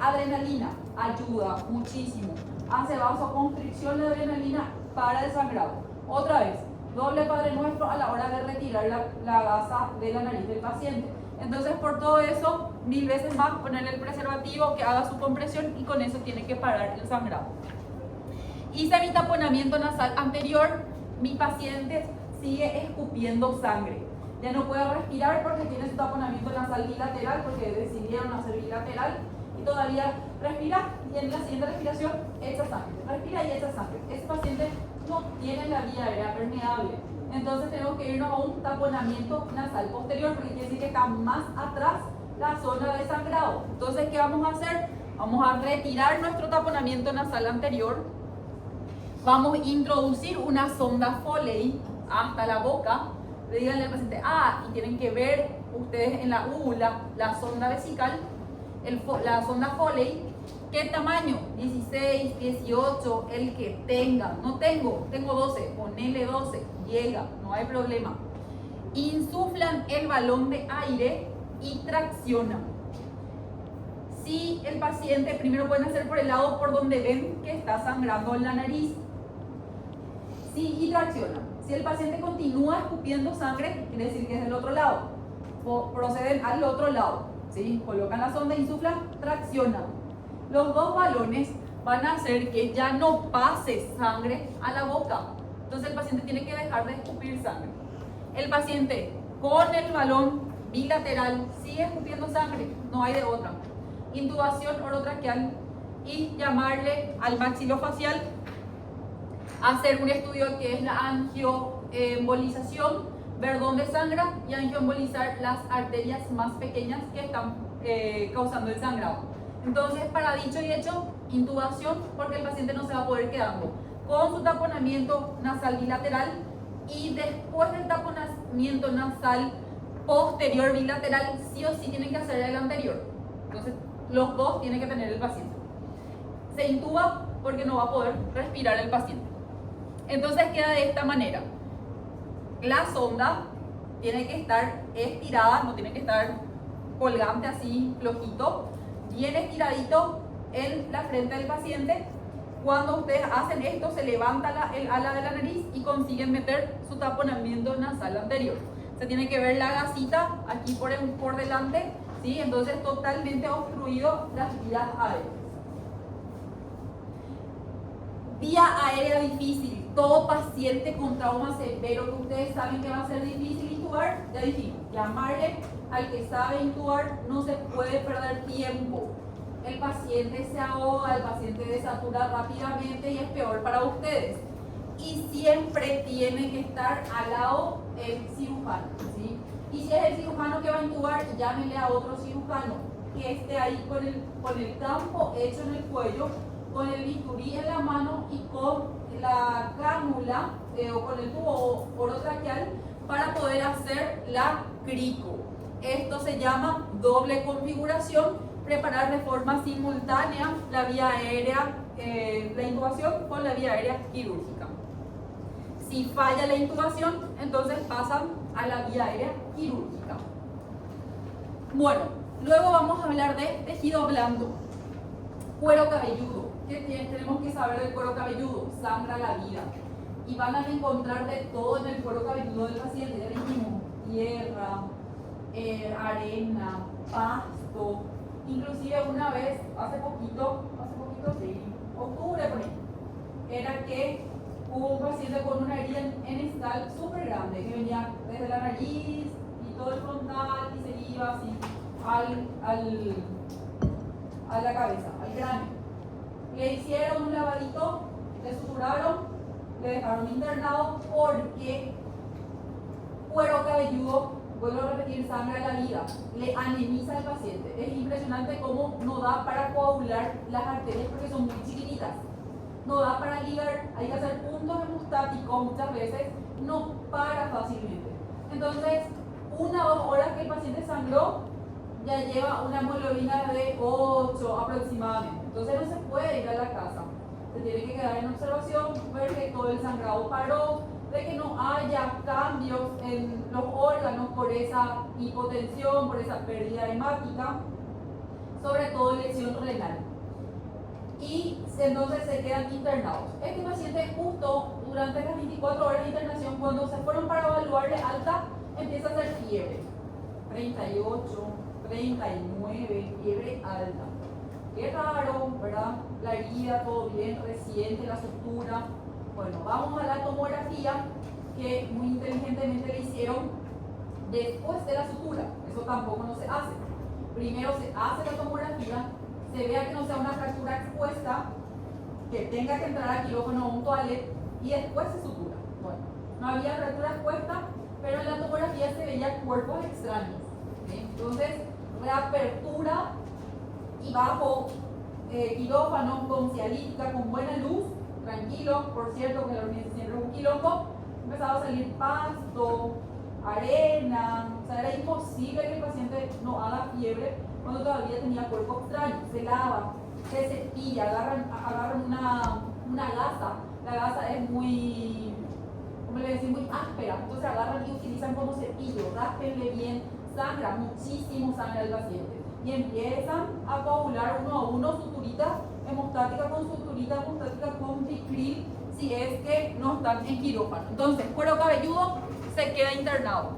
adrenalina. Ayuda muchísimo. Hace vasoconstricción de adrenalina para el sangrado. Otra vez, doble Padre Nuestro a la hora de retirar la gasa de la nariz del paciente. Entonces, por todo eso, 1000 veces más ponerle el preservativo que haga su compresión y con eso tiene que parar el sangrado. Hice mi taponamiento nasal anterior, mi paciente sigue escupiendo sangre. Ya no puede respirar porque tiene su taponamiento nasal bilateral, porque decidieron hacer bilateral y todavía respira y en la siguiente respiración echa sangre. Respira y echa sangre. Ese paciente no tiene la vía aérea permeable. Entonces tenemos que irnos a un taponamiento nasal posterior porque quiere decir que está más atrás la zona de sangrado. Entonces, ¿qué vamos a hacer? Vamos a retirar nuestro taponamiento nasal anterior. Vamos a introducir una sonda Foley hasta la boca. Le díganle al paciente, y tienen que ver ustedes en la úvula la sonda vesical, la sonda Foley. ¿Qué tamaño? 16, 18, el que tenga. No tengo 12, ponele 12, llega, no hay problema. Insuflan el balón de aire y traccionan. Si el paciente, primero pueden hacer por el lado por donde ven que está sangrando en la nariz. Sí, y traccionan. Si el paciente continúa escupiendo sangre, quiere decir que es del otro lado. Proceden al otro lado. ¿Sí? Colocan la sonda, insuflan, traccionan. Los dos balones van a hacer que ya no pase sangre a la boca. Entonces el paciente tiene que dejar de escupir sangre. El paciente con el balón bilateral sigue escupiendo sangre, no hay de otra. Intubación orotraqueal y llamarle al maxilofacial, hacer un estudio que es la angioembolización, ver dónde sangra y angioembolizar las arterias más pequeñas que están causando el sangrado. Entonces, para dicho y hecho, intubación, porque el paciente no se va a poder quedando con su taponamiento nasal bilateral, y después del taponamiento nasal posterior bilateral, sí o sí tienen que hacer el anterior. Entonces, los dos tienen que tener el paciente. Se intuba porque no va a poder respirar el paciente. Entonces queda de esta manera. La sonda tiene que estar estirada, no tiene que estar colgante así, flojito, bien estiradito en la frente del paciente. Cuando ustedes hacen esto, se levanta el ala de la nariz y consiguen meter su taponamiento nasal anterior. Se tiene que ver la gasita aquí por delante, ¿sí? Entonces totalmente obstruido las vías aéreas. Vía aérea difícil. Todo paciente con trauma severo que ustedes saben que va a ser difícil intubar, ya dijimos, llamarle al que sabe intubar, no se puede perder tiempo. El paciente se ahoga, el paciente desatura rápidamente y es peor para ustedes. Y siempre tiene que estar al lado el cirujano, ¿sí? Y si es el cirujano que va a intubar, llámenle a otro cirujano que esté ahí con el campo hecho en el cuello, con el bisturí en la mano y con la cánula o con el tubo orotraqueal para poder hacer la crico. Esto se llama doble configuración, preparar de forma simultánea la vía aérea, la intubación con la vía aérea quirúrgica. Si falla la intubación, entonces pasan a la vía aérea quirúrgica. Bueno, luego vamos a hablar de tejido blando. Cuero cabelludo. ¿Qué tenemos que saber del cuero cabelludo? Sangra la vida. Y van a encontrar de todo en el cuero cabelludo del paciente. Ya dijimos, tierra, arena, pasto. Inclusive una vez, hace poquito, sí, octubre por ahí, era que hubo un paciente con una herida en estal súper grande, que venía desde la nariz y todo el frontal y se iba así a la cabeza, al cráneo. Le hicieron un lavadito, le suturaron, le dejaron internado porque cuero cabelludo, vuelvo a repetir, sangra la vida, le anemiza al paciente. Es impresionante cómo no da para coagular las arterias porque son muy chiquititas. No da para ligar, hay que hacer puntos hemostáticos muchas veces, no para fácilmente. Entonces, 1 o 2 horas que el paciente sangró, ya lleva una hemoglobina de 8 aproximadamente. Entonces no se puede ir a la casa. Se tiene que quedar en observación, ver que todo el sangrado paró, de que no haya cambios en los órganos por esa hipotensión, por esa pérdida hemática, sobre todo lesión renal. Y entonces se quedan internados. Este paciente justo durante las 24 horas de internación, cuando se fueron para evaluarle alta, empieza a hacer fiebre. 38, 39, fiebre alta. Qué raro, ¿verdad? La herida, todo bien, reciente, la sutura. Bueno, vamos a la tomografía que muy inteligentemente le hicieron después de la sutura. Eso tampoco no se hace. Primero se hace la tomografía, se vea que no sea una fractura expuesta, que tenga que entrar a quirófano o un toilet y después se sutura. Bueno, no había fractura expuesta, pero en la tomografía se veía cuerpos extraños. ¿Sí? Entonces, reapertura y bajo quirófano con cialítica, con buena luz, tranquilo, por cierto que la urgencia siempre es un quilombo, empezaba a salir pasto, arena, o sea, era imposible que el paciente no haga fiebre cuando todavía tenía cuerpo extraño. Se lava, se cepilla, agarran una gasa. La gasa es muy, ¿cómo le decimos? Muy áspera, entonces agarran y utilizan como cepillo, ráspenle bien, sangra, muchísimo sangra el paciente. Y empiezan a coagular uno a uno, suturita hemostática con Vicryl, si es que no están en quirófano. Entonces, cuero cabelludo se queda internado.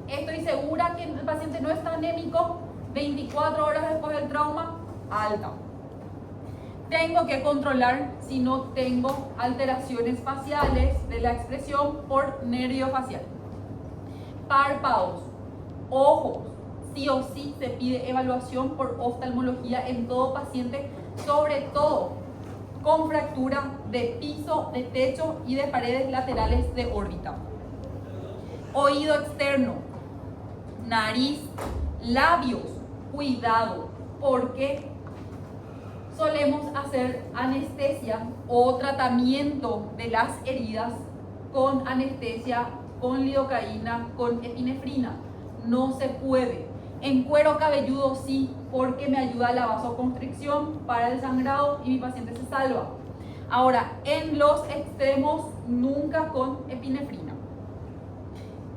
Estoy segura que el paciente no está anémico, 24 horas después del trauma, alta. Tengo que controlar si no tengo alteraciones faciales de la expresión por nervio facial. Párpados, ojos, sí o sí se pide evaluación por oftalmología en todo paciente, sobre todo con fractura de piso, de techo y de paredes laterales de órbita. Oído externo, nariz, labios, cuidado, porque solemos hacer anestesia o tratamiento de las heridas con anestesia, con lidocaína, con epinefrina. No se puede. En cuero cabelludo sí, porque me ayuda a la vasoconstricción, para el sangrado y mi paciente se salva. Ahora, en los extremos, nunca con epinefrina.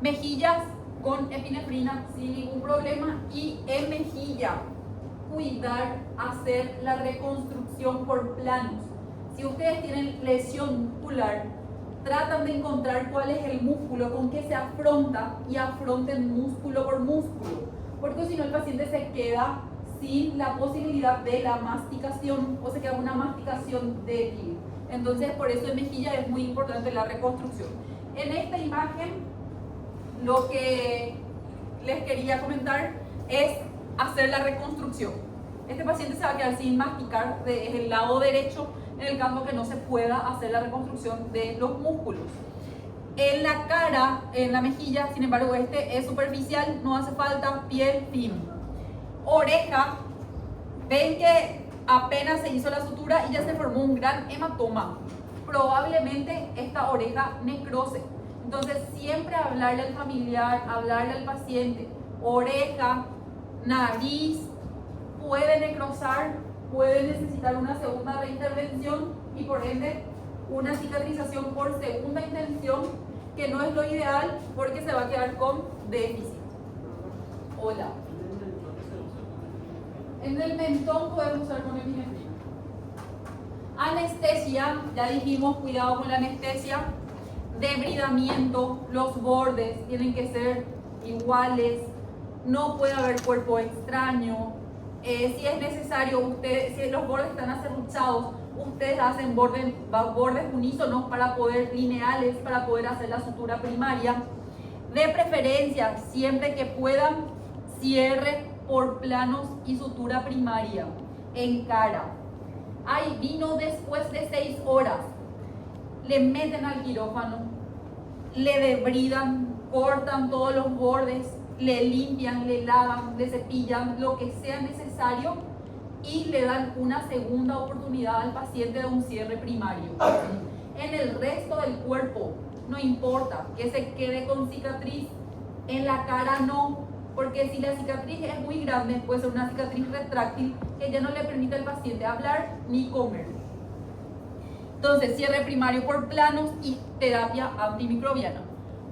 Mejillas con epinefrina sin ningún problema, y en mejilla cuidar hacer la reconstrucción por planos. Si ustedes tienen lesión muscular, tratan de encontrar cuál es el músculo con que se afronta y afronten músculo por músculo, porque si no el paciente se queda sin la posibilidad de la masticación o se queda una masticación débil. Entonces, por eso en mejilla es muy importante la reconstrucción. En esta imagen, lo que les quería comentar es hacer la reconstrucción. Este paciente se va a quedar sin masticar desde el lado derecho, en el caso que no se pueda hacer la reconstrucción de los músculos. En la cara, en la mejilla, sin embargo, este es superficial, no hace falta, piel fin. Oreja, ven que apenas se hizo la sutura y ya se formó un gran hematoma. Probablemente esta oreja necrose. Entonces, siempre hablarle al familiar, hablarle al paciente. Oreja, nariz, puede necrosar, puede necesitar una segunda reintervención y por ende una cicatrización por segunda intención, que no es lo ideal porque se va a quedar con déficit. Hola. En el mentón podemos usar con epinefrina. Anestesia, ya dijimos, cuidado con la anestesia. Debridamiento, los bordes tienen que ser iguales, no puede haber cuerpo extraño. Si es necesario, si los bordes están acerruchados, ustedes hacen bordes unísonos para poder, lineales, para poder hacer la sutura primaria. De preferencia, siempre que puedan, cierre por planos y sutura primaria en cara. Ahí vino después de 6 horas. Le meten al quirófano, le debridan, cortan todos los bordes, le limpian, le lavan, le cepillan, lo que sea necesario, y le dan una segunda oportunidad al paciente de un cierre primario. En el resto del cuerpo, no importa que se quede con cicatriz, en la cara no, porque si la cicatriz es muy grande, puede ser una cicatriz retráctil que ya no le permite al paciente hablar ni comer. Entonces, cierre primario por planos y terapia antimicrobiana.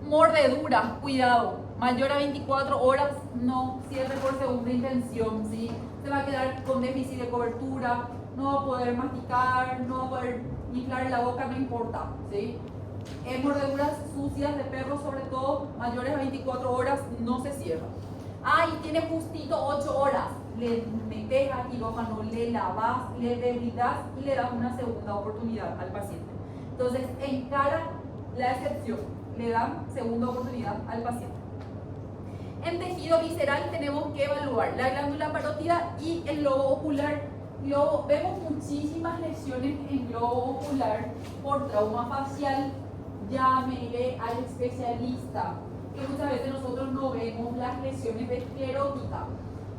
Mordeduras, cuidado, mayor a 24 horas, no, cierre por segunda intención, ¿sí? Se va a quedar con déficit de cobertura, no va a poder masticar, no va a poder inflar la boca, no importa, ¿sí? Mordeduras sucias de perro, sobre todo, mayores a 24 horas, no se cierra. Y tiene justito 8 horas, le metes al quirófano, le lavas, le debridas y le das una segunda oportunidad al paciente. Entonces, en cara, la excepción, le dan segunda oportunidad al paciente. En tejido visceral tenemos que evaluar la glándula parótida y el globo ocular. Vemos muchísimas lesiones en globo ocular por trauma facial. Llámele al especialista, que muchas veces nosotros no vemos las lesiones de esclerótica.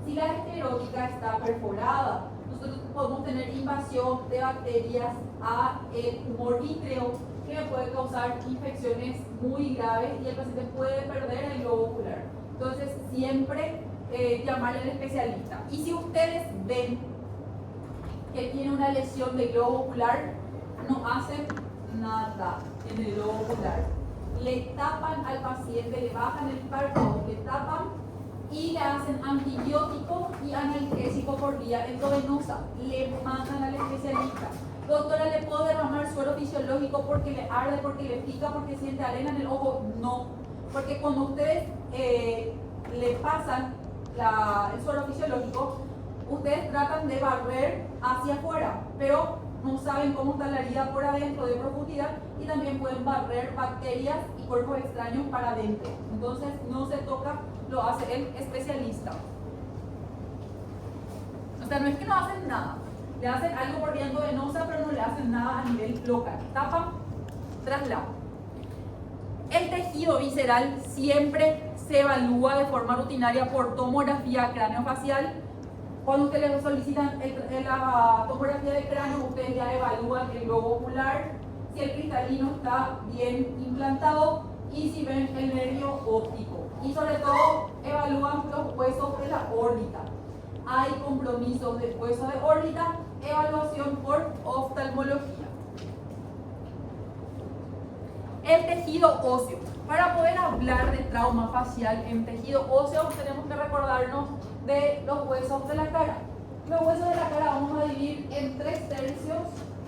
Si la esclerótica está perforada, nosotros podemos tener invasión de bacterias a el humor vítreo que puede causar infecciones muy graves y el paciente puede perder el globo ocular. Entonces, siempre llamarle al especialista. Y si ustedes ven que tiene una lesión de globo ocular, no hacen nada en el globo ocular. Le tapan al paciente, le bajan el párpado, le tapan y le hacen antibiótico y analgésico por vía endovenosa. Le mandan al especialista. Doctora, ¿le puedo derramar suero fisiológico porque le arde, porque le pica, porque siente arena en el ojo? No, porque cuando ustedes le pasan el suero fisiológico, ustedes tratan de barrer hacia afuera, pero no saben cómo está la herida por adentro de profundidad y también pueden barrer bacterias y cuerpos extraños para adentro. Entonces no se toca, lo hace el especialista. O sea, no es que no hacen nada, le hacen algo por vía endovenosa, pero no le hacen nada a nivel local. Tapan, traslado. El tejido visceral siempre se evalúa de forma rutinaria por tomografía craneofacial. Cuando ustedes le solicitan la tomografía de cráneo, ustedes ya evalúan el globo ocular, si el cristalino está bien implantado y si ven el nervio óptico. Y sobre todo, evalúan los huesos de la órbita. Hay compromisos de hueso de órbita, evaluación por oftalmología. El tejido óseo. Para poder hablar de trauma facial en tejido óseo, tenemos que recordarnos de los huesos de la cara. Los huesos de la cara vamos a dividir en 3 tercios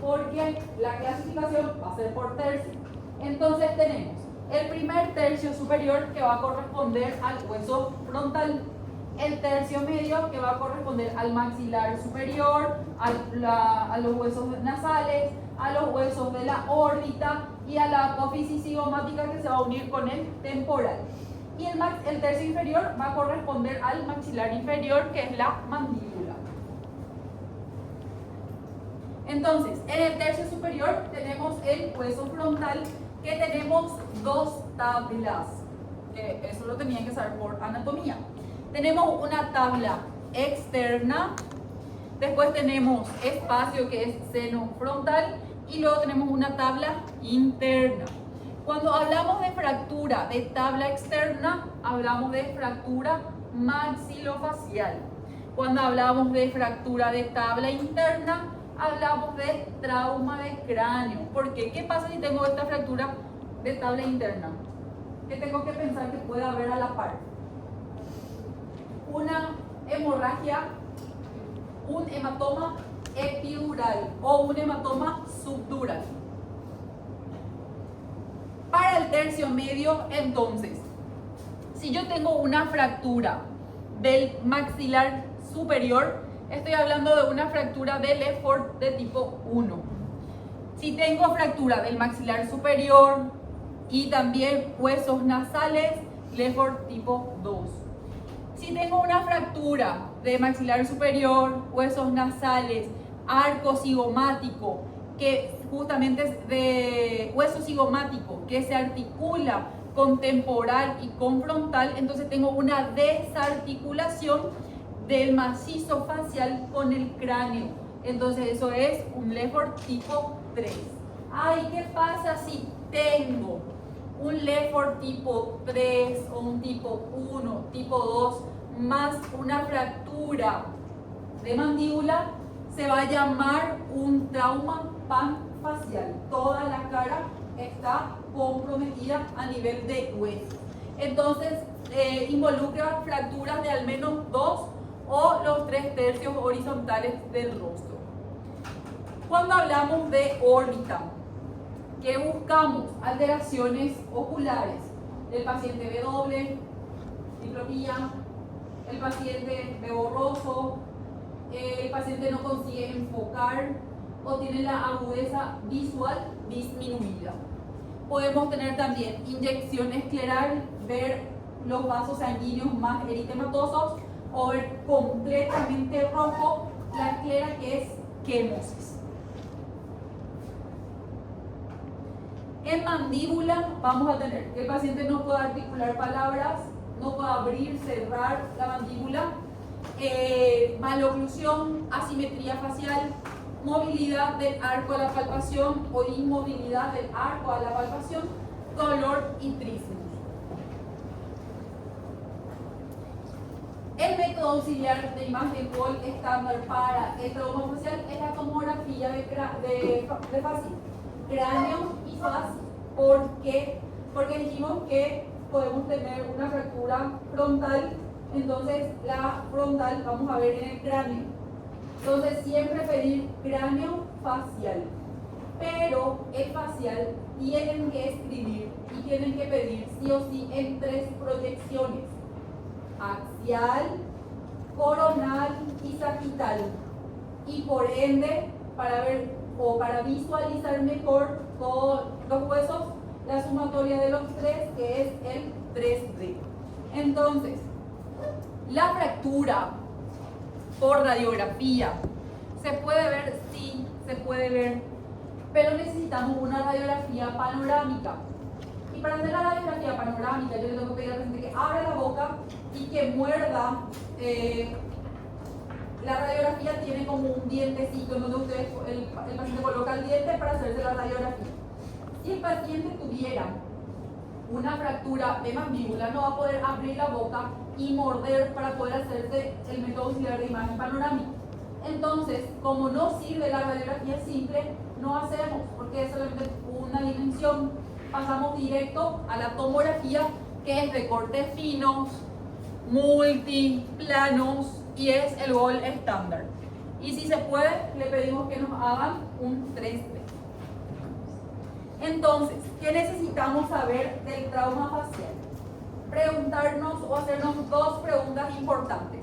porque la clasificación va a ser por tercio. Entonces tenemos el primer tercio superior que va a corresponder al hueso frontal, el tercio medio que va a corresponder al maxilar superior, a los huesos nasales, a los huesos de la órbita y a la apófisis cigomática que se va a unir con el temporal. Y el tercio inferior va a corresponder al maxilar inferior, que es la mandíbula. Entonces, en el tercio superior tenemos el hueso frontal, que tenemos 2 tablas, que eso lo tenían que saber por anatomía. Tenemos una tabla externa, después tenemos espacio que es seno frontal y luego tenemos una tabla interna. Cuando hablamos de fractura de tabla externa, hablamos de fractura maxilofacial. Cuando hablamos de fractura de tabla interna, hablamos de trauma de cráneo. ¿Por qué? ¿Qué pasa si tengo esta fractura de tabla interna? ¿Qué tengo que pensar que puede haber a la par? Una hemorragia, un hematoma epidural o un hematoma subdural. Para el tercio medio, entonces, si yo tengo una fractura del maxilar superior, estoy hablando de una fractura de Lefort de tipo 1. Si tengo fractura del maxilar superior y también huesos nasales, Lefort tipo 2. Si tengo una fractura de maxilar superior, huesos nasales, arco cigomático, que justamente es de hueso cigomático, que se articula con temporal y con frontal, entonces tengo una desarticulación del macizo facial con el cráneo. Entonces eso es un Lefort tipo 3. Ay, ¿qué pasa si tengo un Lefort tipo 3 o un tipo 1, tipo 2, más una fractura de mandíbula? Se va a llamar un trauma panfacial. Toda la cara está comprometida a nivel de hueso. Entonces, involucra fracturas de al menos 2 o los 3 tercios horizontales del rostro. Cuando hablamos de órbita, ¿qué buscamos? Alteraciones oculares. El paciente ve doble, diplopía, el paciente ve borroso, el paciente no consigue enfocar o tiene la agudeza visual disminuida. Podemos tener también inyección escleral, ver los vasos sanguíneos más eritematosos o ver completamente rojo la esclera, que es quemosis. En mandíbula vamos a tener que el paciente no pueda articular palabras, no pueda abrir, cerrar la mandíbula, maloclusión, asimetría facial, movilidad del arco a la palpación o inmovilidad del arco a la palpación, dolor y trismus. El método auxiliar de imagen gold estándar para el trauma facial es la tomografía de facial, cráneo y faz. ¿Por qué? Porque dijimos que podemos tener una fractura frontal, entonces la frontal vamos a ver en el cráneo. Entonces siempre pedir cráneo facial, pero el facial tienen que escribir y tienen que pedir sí o sí en 3 proyecciones: axial, coronal y sagital. Y por ende, para ver o para visualizar mejor todos los huesos, la sumatoria de los 3, que es el 3D. Entonces, la fractura por radiografía se puede ver, sí, se puede ver, pero necesitamos una radiografía panorámica. Y para hacer la radiografía panorámica, yo le tengo que pedir al paciente que abra la boca y que muerda. La radiografía tiene como un dientecito en donde el paciente coloca el diente para hacerse la radiografía. Si el paciente tuviera una fractura de mandíbula, no va a poder abrir la boca y morder para poder hacerse el método auxiliar de imagen panorámica. Entonces, como no sirve la radiografía simple, no hacemos, porque es solamente una dimensión. Pasamos directo a la tomografía, que es de cortes finos, multiplanos, y es el gold estándar. Y si se puede, le pedimos que nos hagan un 3D. Entonces, ¿qué necesitamos saber del trauma facial? Preguntarnos o hacernos 2 preguntas importantes.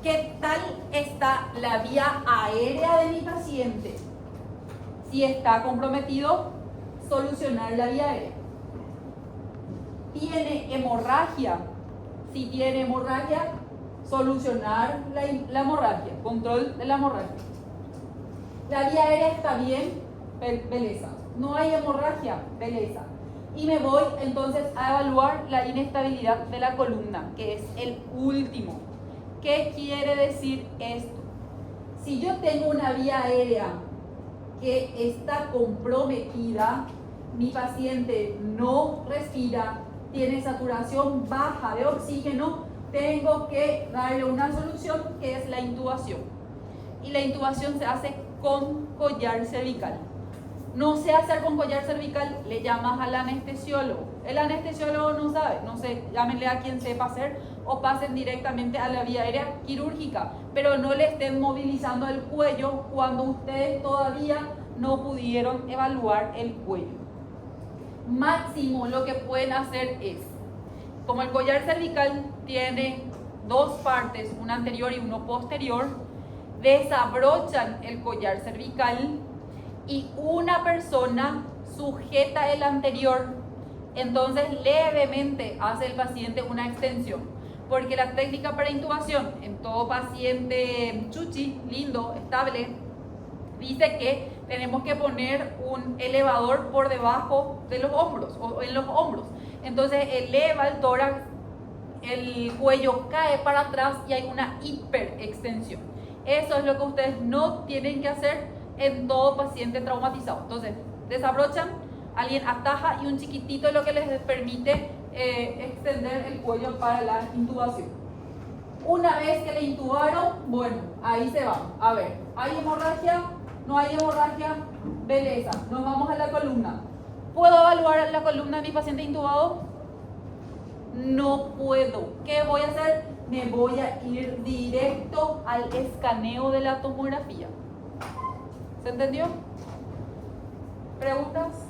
¿Qué tal está la vía aérea de mi paciente? Si está comprometido, solucionar la vía aérea. ¿Tiene hemorragia? Si tiene hemorragia, solucionar la hemorragia, control de la hemorragia. La vía aérea está bien, belleza. No hay hemorragia, belleza. Y me voy entonces a evaluar la inestabilidad de la columna, que es el último. ¿Qué quiere decir esto? Si yo tengo una vía aérea que está comprometida, mi paciente no respira, tiene saturación baja de oxígeno, tengo que darle una solución que es la intubación. Y la intubación se hace con collar cervical. No sé hacer con collar cervical, le llamas al anestesiólogo. El anestesiólogo no sabe, no sé, llámenle a quien sepa hacer o pasen directamente a la vía aérea quirúrgica, pero no le estén movilizando el cuello cuando ustedes todavía no pudieron evaluar el cuello. Máximo lo que pueden hacer es, como el collar cervical tiene 2 partes, una anterior y uno posterior, desabrochan el collar cervical y una persona sujeta el anterior, entonces levemente hace el paciente una extensión, porque la técnica para intubación en todo paciente chuchi, lindo, estable, dice que tenemos que poner un elevador por debajo de los hombros o en los hombros. Entonces eleva el tórax, el cuello cae para atrás y hay una hiperextensión. Eso es lo que ustedes no tienen que hacer en todo paciente traumatizado. Entonces desabrochan, alguien ataja y un chiquitito es lo que les permite extender el cuello para la intubación. Una vez que le intubaron, bueno, ahí se va. A ver, ¿hay hemorragia? No hay hemorragia, belleza. Nos vamos a la columna. ¿Puedo evaluar la columna de mi paciente intubado? No puedo. ¿Qué voy a hacer? Me voy a ir directo al escaneo de la tomografía. ¿Se entendió? ¿Preguntas?